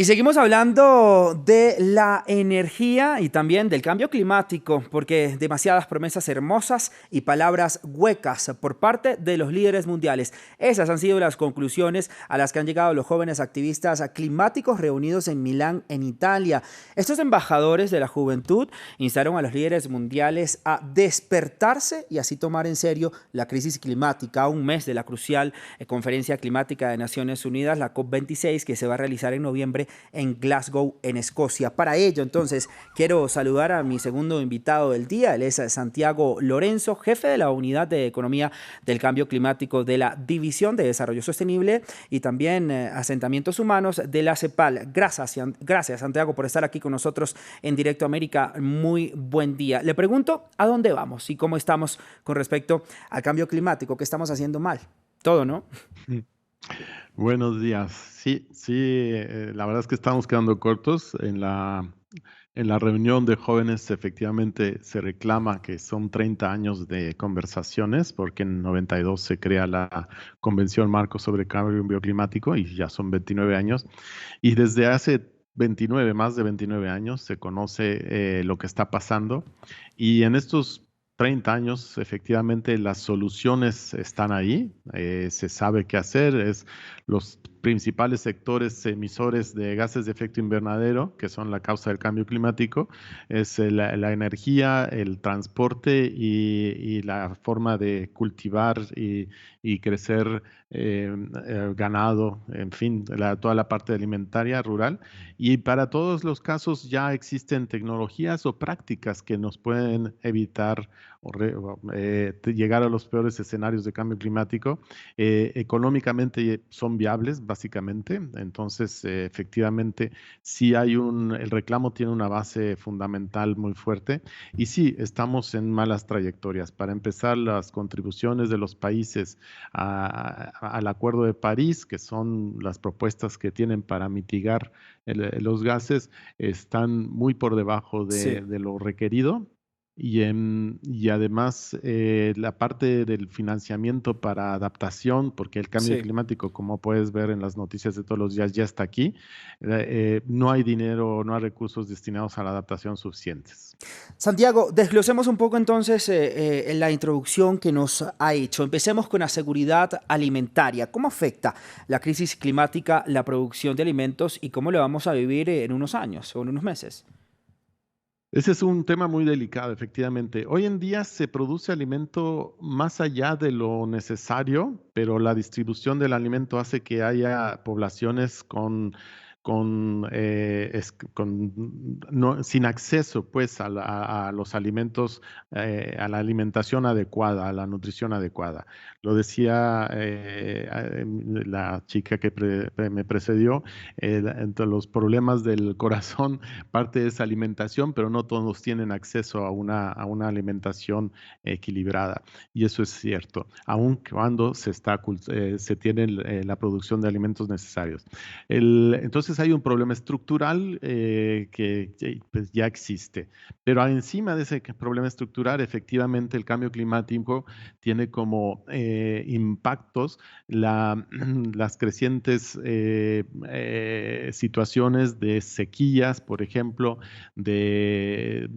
Y seguimos hablando de la energía y también del cambio climático, porque demasiadas promesas hermosas y palabras huecas por parte de los líderes mundiales. Esas han sido las conclusiones a las que han llegado los jóvenes activistas climáticos reunidos en Milán, en Italia. Estos embajadores de la juventud instaron a los líderes mundiales a despertarse y así tomar en serio la crisis climática a un mes de la crucial conferencia climática de Naciones Unidas, la COP26, que se va a realizar en noviembre en Glasgow, en Escocia. Para ello, entonces, quiero saludar a mi segundo invitado del día. Él es Santiago Lorenzo, jefe de la Unidad de Economía del Cambio Climático de la División de Desarrollo Sostenible y también Asentamientos Humanos de la CEPAL. Gracias, Santiago, por estar aquí con nosotros en Directo América. Muy buen día. Le pregunto, ¿a dónde vamos y cómo estamos con respecto al cambio climático? ¿Qué estamos haciendo mal? Todo, ¿no? Mm. Buenos días. Sí, sí, la verdad es que estamos quedando cortos. En la reunión de jóvenes efectivamente se reclama que son 30 años de conversaciones, porque en 92 se crea la Convención Marco sobre Cambio Bioclimático y ya son 29 años. Y desde hace 29, más de 29 años, se conoce lo que está pasando. Y en estos 30 años, efectivamente, las soluciones están ahí, se sabe qué hacer, es los principales sectores emisores de gases de efecto invernadero, que son la causa del cambio climático, es la energía, el transporte y la forma de cultivar y crecer ganado, en fin, toda la parte alimentaria rural. Y para todos los casos ya existen tecnologías o prácticas que nos pueden evitar llegar a los peores escenarios de cambio climático. Económicamente son viables, básicamente. Entonces, efectivamente, sí el reclamo tiene una base fundamental muy fuerte. Y sí, estamos en malas trayectorias. Para empezar, las contribuciones de los países al Acuerdo de París, que son las propuestas que tienen para mitigar los gases, están muy por debajo Sí. de lo requerido. Y además la parte del financiamiento para adaptación, porque el cambio Sí. climático, como puedes ver en las noticias de todos los días, ya está aquí. No hay dinero, no hay recursos destinados a la adaptación suficientes. Santiago, desglosemos un poco entonces en la introducción que nos ha hecho. Empecemos con la seguridad alimentaria. ¿Cómo afecta la crisis climática la producción de alimentos y cómo lo vamos a vivir en unos años o en unos meses? Ese es un tema muy delicado, efectivamente. Hoy en día se produce alimento más allá de lo necesario, pero la distribución del alimento hace que haya poblaciones sin acceso pues, a los alimentos, a la alimentación adecuada, a la nutrición adecuada. Lo decía la chica que me precedió, entre los problemas del corazón parte de esa alimentación, pero no todos tienen acceso a una alimentación equilibrada. Y eso es cierto, aun cuando se tiene la producción de alimentos necesarios. Entonces hay un problema estructural que pues, ya existe, pero encima de ese problema estructural, efectivamente el cambio climático tiene como impactos las crecientes situaciones de sequías, por ejemplo, de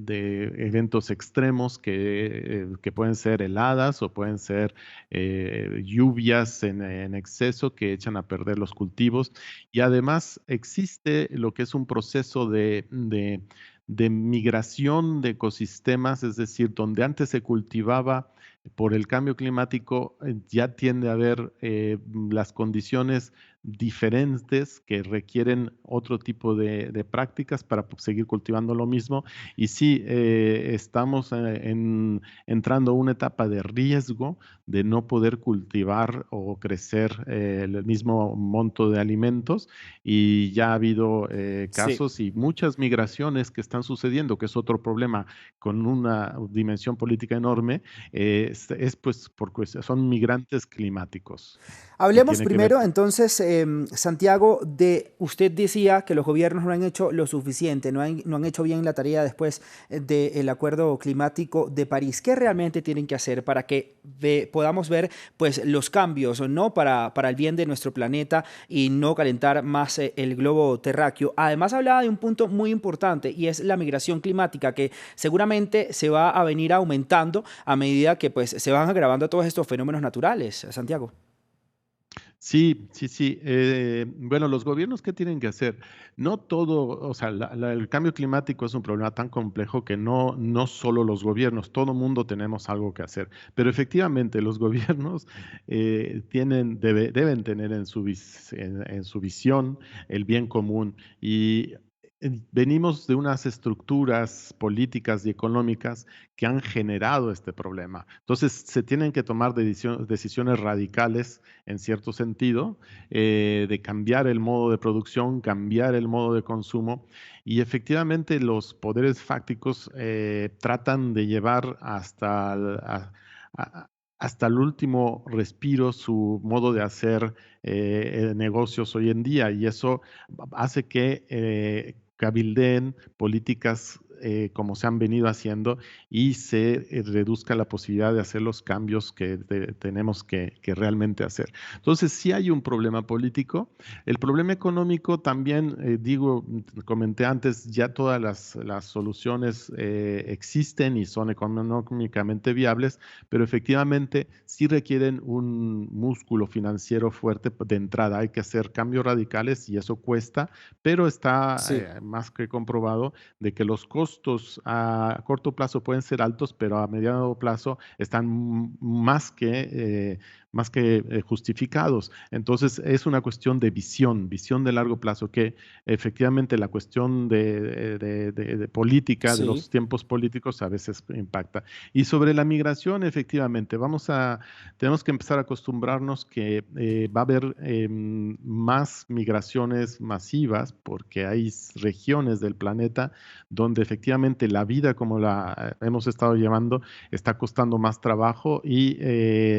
eventos extremos que pueden ser heladas o pueden ser lluvias en exceso que echan a perder los cultivos. Y además existe lo que es un proceso de migración de ecosistemas, es decir, donde antes se cultivaba por el cambio climático, ya tiende a haber las condiciones diferentes que requieren otro tipo de prácticas para seguir cultivando lo mismo. Y sí, estamos entrando a una etapa de riesgo de no poder cultivar o crecer el mismo monto de alimentos, y ya ha habido Sí. casos y muchas migraciones que están sucediendo, que es otro problema con una dimensión política enorme. pues son migrantes climáticos y Hablemos tiene que ver primero entonces, Santiago, usted decía que los gobiernos no han hecho lo suficiente, no han hecho bien la tarea después del Acuerdo Climático de París. ¿Qué realmente tienen que hacer para que podamos ver pues, los cambios, ¿no? Para el bien de nuestro planeta y no calentar más el globo terráqueo? Además hablaba de un punto muy importante y es la migración climática, que seguramente se va a venir aumentando a medida que pues, se van agravando todos estos fenómenos naturales, Santiago. Sí, sí, sí. Bueno, los gobiernos, ¿qué tienen que hacer? No todo, o sea, el cambio climático es un problema tan complejo que no solo los gobiernos, todo mundo tenemos algo que hacer. Pero efectivamente, los gobiernos deben tener en su visión el bien común. Y venimos de unas estructuras políticas y económicas que han generado este problema. Entonces, se tienen que tomar decisiones radicales en cierto sentido, de cambiar el modo de producción, cambiar el modo de consumo. Y efectivamente los poderes fácticos tratan de llevar hasta el último respiro su modo de hacer negocios hoy en día. Y eso hace que cabildeen políticas como se han venido haciendo y se reduzca la posibilidad de hacer los cambios que tenemos que realmente hacer. Entonces, sí hay un problema político. El problema económico también, comenté antes, ya todas las soluciones existen y son económicamente viables, pero efectivamente sí requieren un músculo financiero fuerte de entrada. Hay que hacer cambios radicales y eso cuesta, pero está Sí. más que comprobado de que los costos a corto plazo pueden ser altos, pero a mediano plazo están más que justificados. Entonces, es una cuestión de visión de largo plazo, que efectivamente la cuestión de política, de Sí. los tiempos políticos, a veces impacta. Y sobre la migración, efectivamente, tenemos que empezar a acostumbrarnos que va a haber más migraciones masivas, porque hay regiones del planeta donde efectivamente la vida como la hemos estado llevando está costando más trabajo y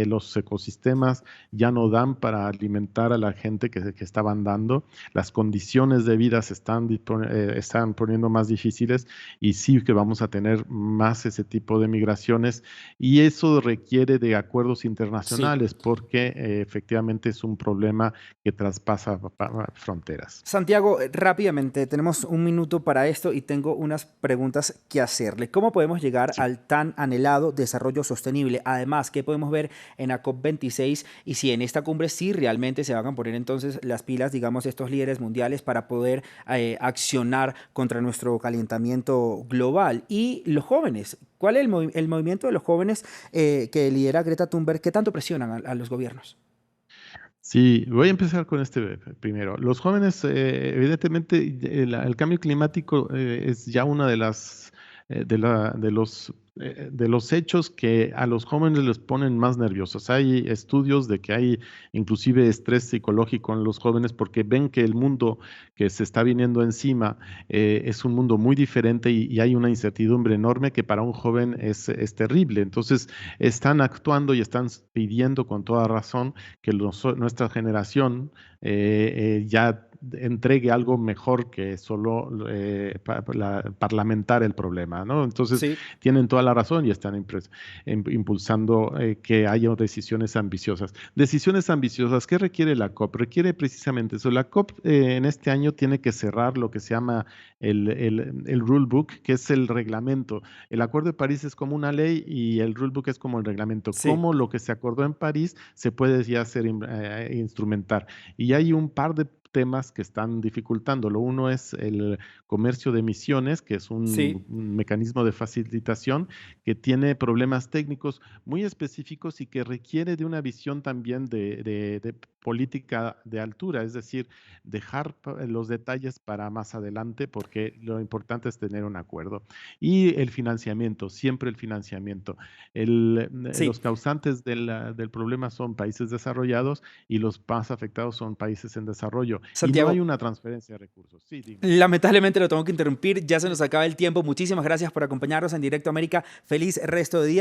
los ecosistemas ya no dan para alimentar a la gente que estaban dando. Las condiciones de vida están poniendo más difíciles y sí que vamos a tener más ese tipo de migraciones y eso requiere de acuerdos Sí. internacionales porque efectivamente es un problema que traspasa fronteras. Santiago, rápidamente, tenemos un minuto para esto y tengo unas preguntas que hacerle. ¿Cómo podemos llegar Sí. al tan anhelado desarrollo sostenible? Además, ¿qué podemos ver en la COP26 y si en esta cumbre sí realmente se van a poner entonces las pilas, digamos, estos líderes mundiales para poder accionar contra nuestro calentamiento global? Y los jóvenes, ¿cuál es el movimiento de los jóvenes que lidera Greta Thunberg? ¿Qué tanto presionan a los gobiernos? Sí, voy a empezar con este primero. Los jóvenes, evidentemente, el cambio climático es ya una de las de los hechos que a los jóvenes les ponen más nerviosos. Hay estudios de que hay inclusive estrés psicológico en los jóvenes porque ven que el mundo que se está viniendo encima es un mundo muy diferente y hay una incertidumbre enorme que para un joven es terrible. Entonces, están actuando y están pidiendo con toda razón que nuestra generación ya entregue algo mejor que solo parlamentar el problema, ¿no? Entonces, Sí. tienen toda la razón y están impulsando que haya decisiones ambiciosas. Decisiones ambiciosas, ¿qué requiere la COP? Requiere precisamente eso. La COP en este año tiene que cerrar lo que se llama el Rule Book, que es el reglamento. El Acuerdo de París es como una ley y el Rule Book es como el reglamento. Sí. Cómo lo que se acordó en París se puede ya hacer instrumentar. Y hay un par de temas que están dificultándolo. Uno es el comercio de emisiones, que es Sí. un mecanismo de facilitación que tiene problemas técnicos muy específicos y que requiere de una visión también de política de altura, es decir, dejar los detalles para más adelante porque lo importante es tener un acuerdo. Y el financiamiento, siempre el financiamiento. Sí. Los causantes del problema son países desarrollados y los más afectados son países en desarrollo. Y no hay Santiago, una transferencia de recursos. Sí, dime. lamentablemente lo tengo que interrumpir, ya se nos acaba el tiempo. Muchísimas gracias por acompañarnos en Directo América. Feliz resto de día.